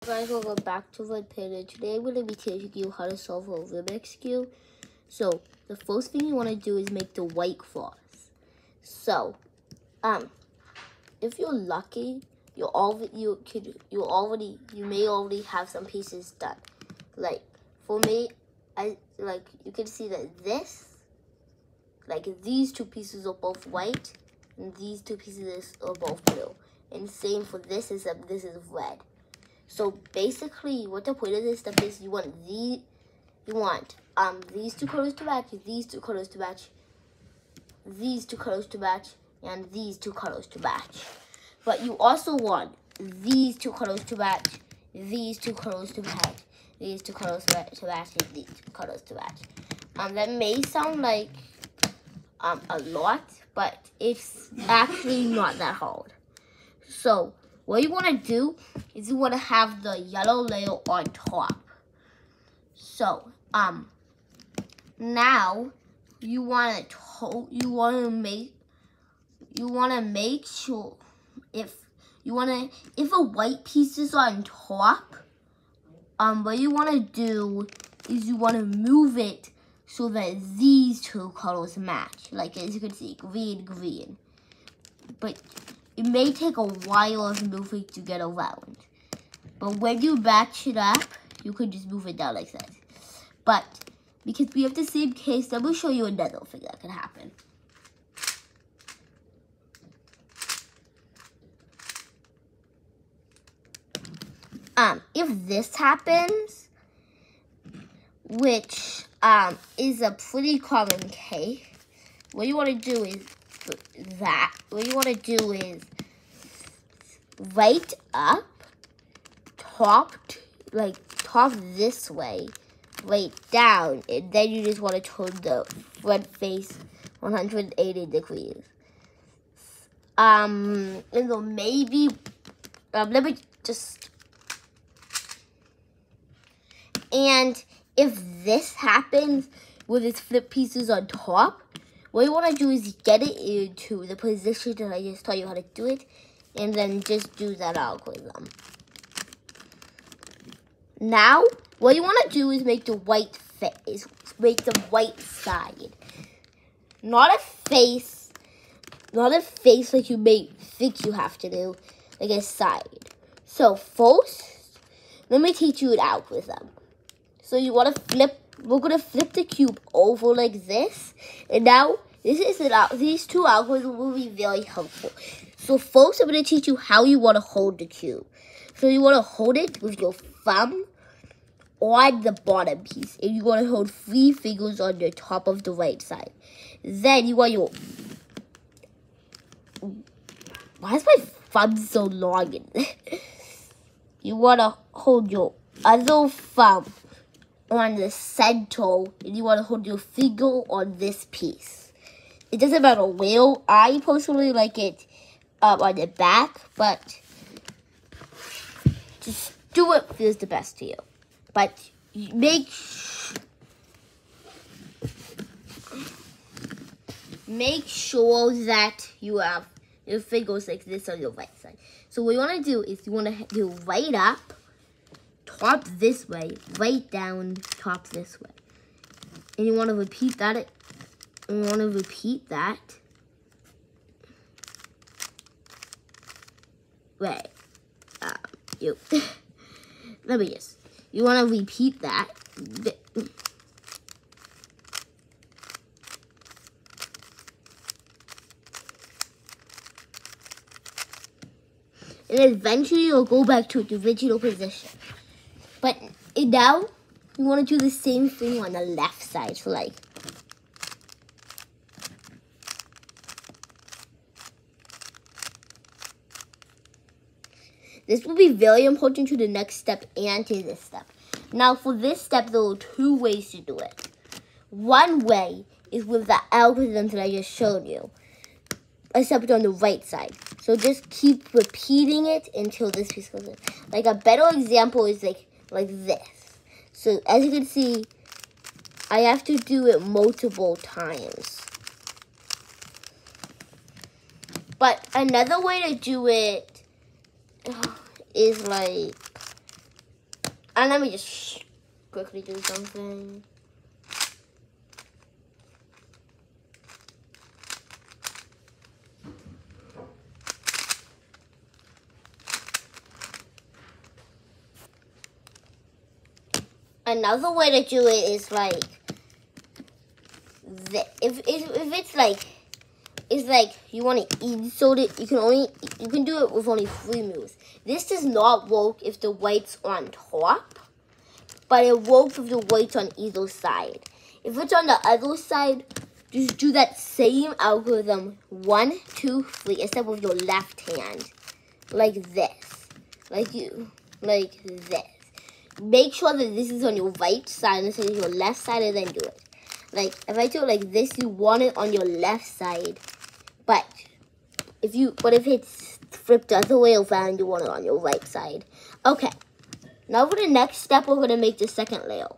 Guys, welcome back to my channel. Today I'm going to be teaching you how to solve a Rubik's Cube. So the first thing you want to do is make the white cross. So, if you're lucky, you may already have some pieces done. Like for me, you can see that these two pieces are both white, and these two pieces are both blue. And same for this, except this is red. So basically, what the point of this step is, you want these two colors to match, these two colors to match, these two colors to match, and these two colors to match. But you also want these two colors to match, these two colors to match, these two colors to match, and these two colors to match. That may sound like a lot, but it's actually not that hard. So what you want to do is you want to have the yellow layer on top. So now you want to make sure if a white piece is on top, what you want to do is you want to move it so that these two colors match. Like as you can see, green. But it may take a while of moving to get around. But when you match it up, you could just move it down like that. But because we have the same case, let me show you another thing that can happen. If this happens, which is a pretty common case, what you want to do is right up, top this way, right down, and then you just want to turn the front face 180 degrees. And then maybe, let me just, and if this happens with its flip pieces on top, what you want to do is get it into the position that I just taught you how to do it, and then just do that algorithm. Now, what you want to do is make the white face, make the white side. Not a face like you may think you have to do, like a side. So first, let me teach you an algorithm. So you want to we're going to flip the cube over like this, and now these two algorithms will be very helpful. So first, I'm going to teach you how you want to hold the cube. So you want to hold it with your thumb on the bottom piece, and you want to hold 3 fingers on the top of the right side. Then you want your... Why is my thumb so long? You want to hold your other thumb on the center, and you want to hold your finger on this piece. It doesn't matter where. I personally like it on the back, but just do what feels the best to you. But make sure that you have your fingers like this on your right side. So what you want to do is you want to do right up, top this way, right down, top this way. And you want to repeat that. Wait. You want to repeat that. And eventually you'll go back to its original position. But now, you want to do the same thing on the left side. So like, this will be very important to the next step and to this step. Now for this step, there are 2 ways to do it. One way is with the algorithm that I just showed you, except on the right side. So just keep repeating it until this piece goes in. Like a better example is like this. So as you can see, I have to do it multiple times. But another way to do it is like And let me just quickly do something. Another way to do it is like, if it's like you want to insert it, you can do it with only 3 moves. This does not work if the white's on top, but it works if the white's on either side. If it's on the other side, just do that same algorithm 1, 2, 3, except with your left hand, like this, like this. Make sure that this is on your right side instead of your left side, and then do it. Like, if I do it like this, you want it on your left side. But if it's flipped the other way around, you want it on your right side. Okay. Now for the next step, we're going to make the second layer.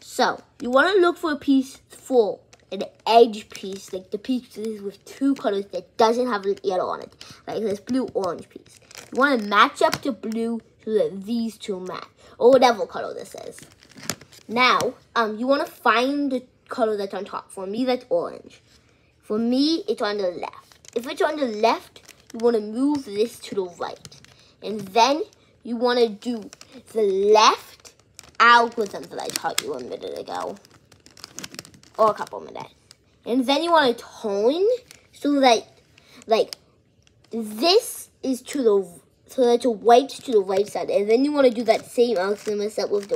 So, you want to look for a piece for an edge piece, like the piece with 2 colors that doesn't have a yellow on it. Like this blue-orange piece. You want to match up the blue so that these 2 match. Or whatever color this is. Now, you want to find the color that's on top. For me, that's orange. For me, it's on the left. If it's on the left, you want to move this to the right. And then you want to do the left algorithm that I taught you a minute ago. Or a couple minutes. And then you want to turn so that, like, this is to the, so that your white's to the right side. And then you want to do that same algorithm except with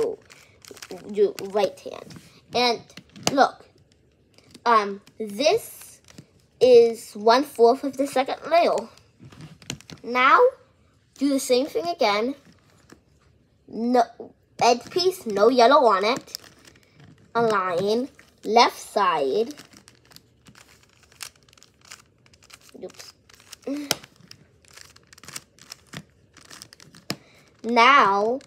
your right hand. And look, this is 1/4 of the second layer. Now, do the same thing again. No edge piece, no yellow on it. Align left side. Oops. Now,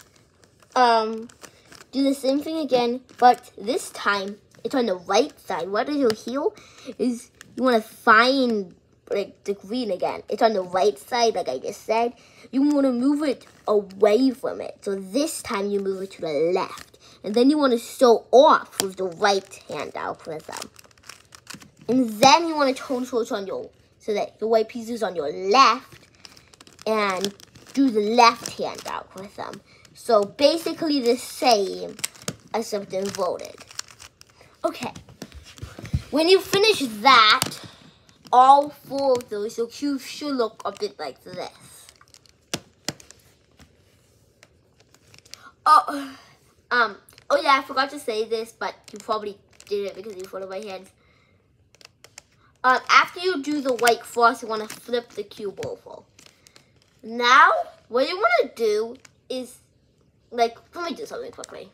do the same thing again, but this time it's on the right side. What you'll heal is you want to find like the green again. It's on the right side, like I just said. You want to move it away from it. So this time you move it to the left. And then you want to sew off with the right hand algorithm. And then you want to turn so it's on your, so that the white piece is on your left. And do the left hand algorithm. So basically the same as something voted. Okay. When you finish that, all 4 of those, your cube should look a bit like this. Oh yeah, I forgot to say this, but you probably did it because you thought of my hands. After you do the white frost, you want to flip the cube over. Now, what you want to do is, like, let me do something quickly.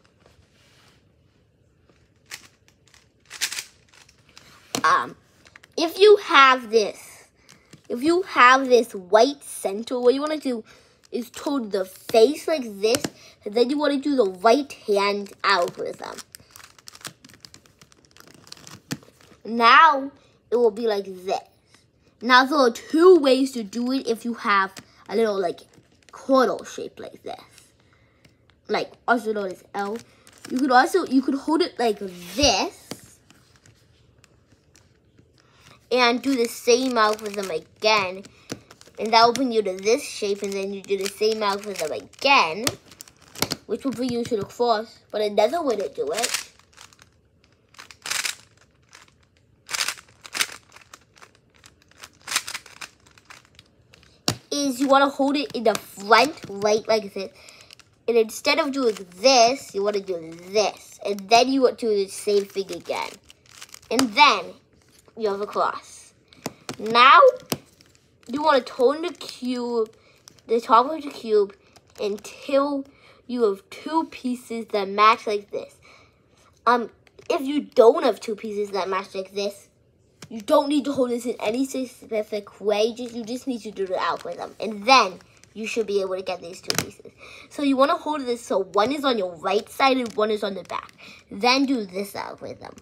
If you have this white center, what you want to do is turn the face like this, and then you want to do the right hand algorithm. Now, it will be like this. Now, there are 2 ways to do it if you have a little, like, quarter shape like this. Like, also known as L. You could hold it like this. And do the same algorithm again. And that will bring you to this shape. And then you do the same algorithm again. Which will bring you to the cross. But another way to do it is you want to hold it in the front right like this. And instead of doing this, you want to do this. And then you want to do the same thing again. And then you have a cross. Now, you want to turn the cube, the top of the cube, until you have 2 pieces that match like this. If you don't have 2 pieces that match like this, you don't need to hold this in any specific way. You just need to do the algorithm. And then you should be able to get these 2 pieces. So you want to hold this so one is on your right side and one is on the back. Then do this algorithm.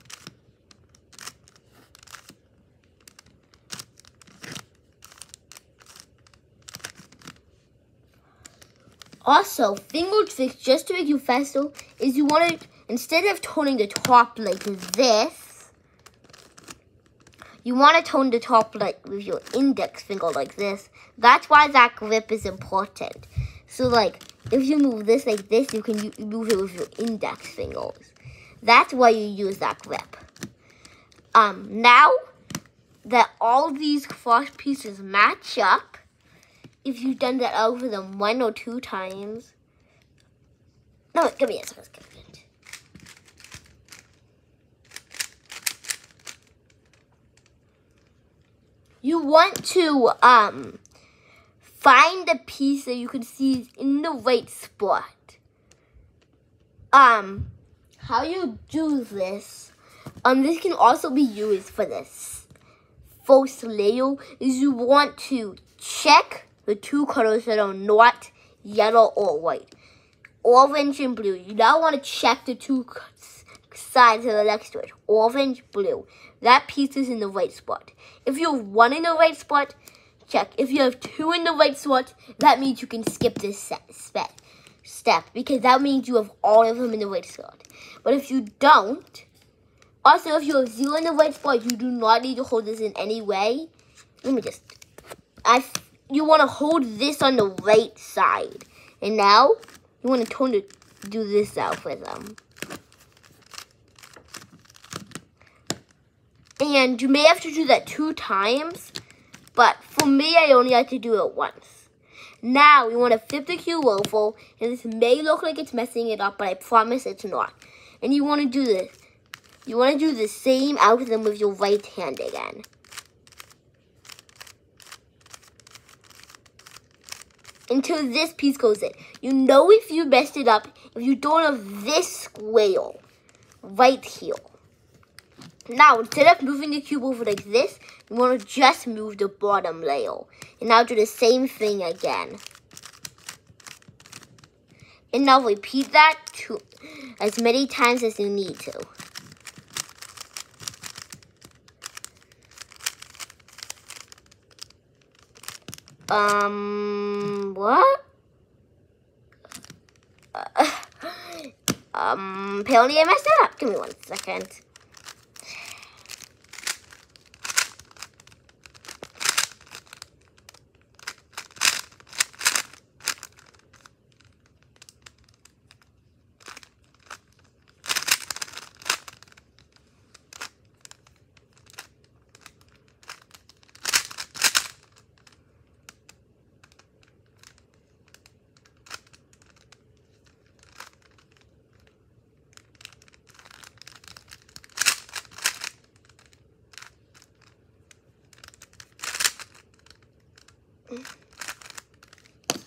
Also, finger tricks, just to make you faster, is you want to, instead of turning the top like this, you want to turn the top like with your index finger like this. That's why that grip is important. So like, if you move this like this, you can move it with your index fingers. That's why you use that grip. Now that all these cross pieces match up, if you've done that over them 1 or 2 times. No, give me a second. You want to find the piece that you can see in the right spot. How you do this? This can also be used for this first layer. Is you want to check the 2 colors that are not yellow or white, orange and blue. You now want to check the 2 sides that are next to it, orange, blue. That piece is in the right spot. If you have 1 in the right spot, check. If you have 2 in the right spot, that means you can skip this step, because that means you have all of them in the right spot. But if you don't, also if you have 0 in the right spot, you do not need to hold this in any way. Let me just, you want to hold this on the right side. And now, you want to do this out for them. And you may have to do that 2 times, but for me, I only have to do it once. Now, you want to flip the cube over, and this may look like it's messing it up, but I promise it's not. And you want to do this. You want to do the same algorithm with your right hand again. Until this piece goes in. You know if you messed it up, if you don't have this square right here. Now, instead of moving the cube over like this, you want to just move the bottom layer. And now do the same thing again. And now repeat that as many times as you need to. What? Apparently I messed it up. Give me 1 second.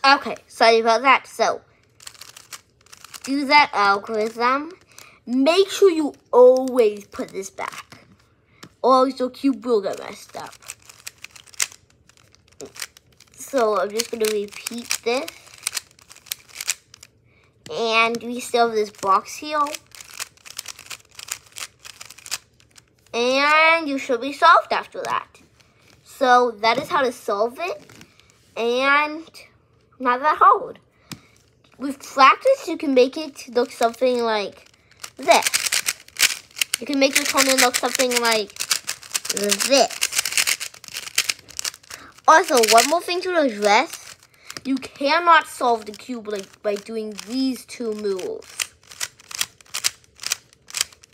Okay, sorry about that. So, do that algorithm. Make sure you always put this back, or else your cube will get messed up. So, I'm just going to repeat this. And we still have this box here. And you should be solved after that. So, that is how to solve it. And not that hard. With practice, you can make it look something like this. You can make your corner look something like this. Also, one more thing to address. You cannot solve the cube by doing these 2 moves.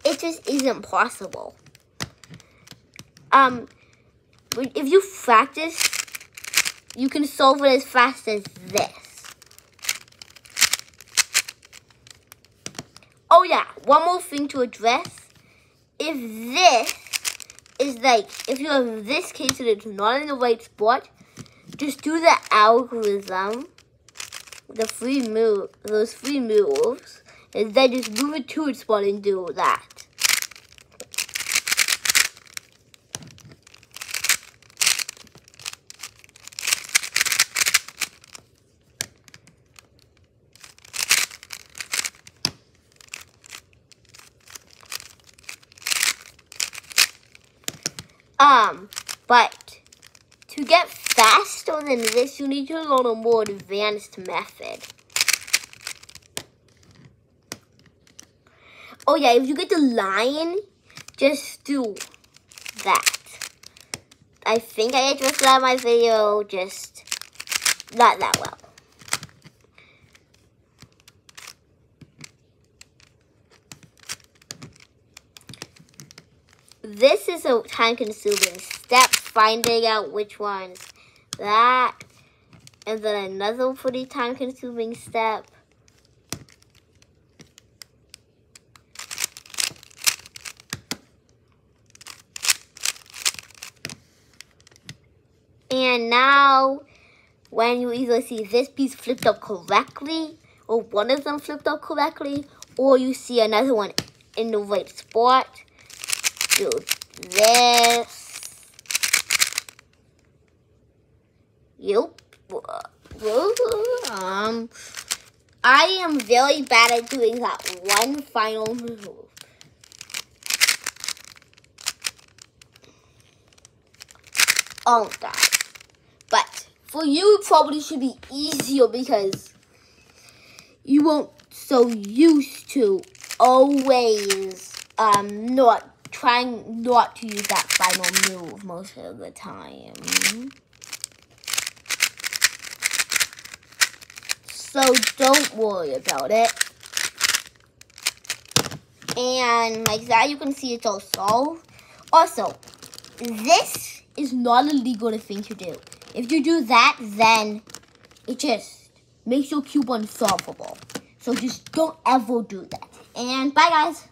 It just isn't possible. If you practice, you can solve it as fast as this. Oh yeah, one more thing to address. If this is like, if you have this case and it's not in the right spot, just do the algorithm, those 3 moves, and then just move it to its spot and do that. But to get faster than this, you need to learn a more advanced method. Oh yeah, if you get the lion, just do that. I think I addressed that in my video, just not that well. This is a time-consuming step, finding out which one's that. And then another pretty time-consuming step. And now, when you either see this piece flipped up correctly, or one of them flipped up correctly, or you see another one in the right spot, do this. Yep. I am very bad at doing that one final move. Oh God. But for you, it probably should be easier because you won't so used to always trying not to use that final move most of the time. So don't worry about it. And like that, you can see it's all solved. Also, this is not illegal thing to do. If you do that, then it just makes your cube unsolvable. So just don't ever do that. And bye, guys.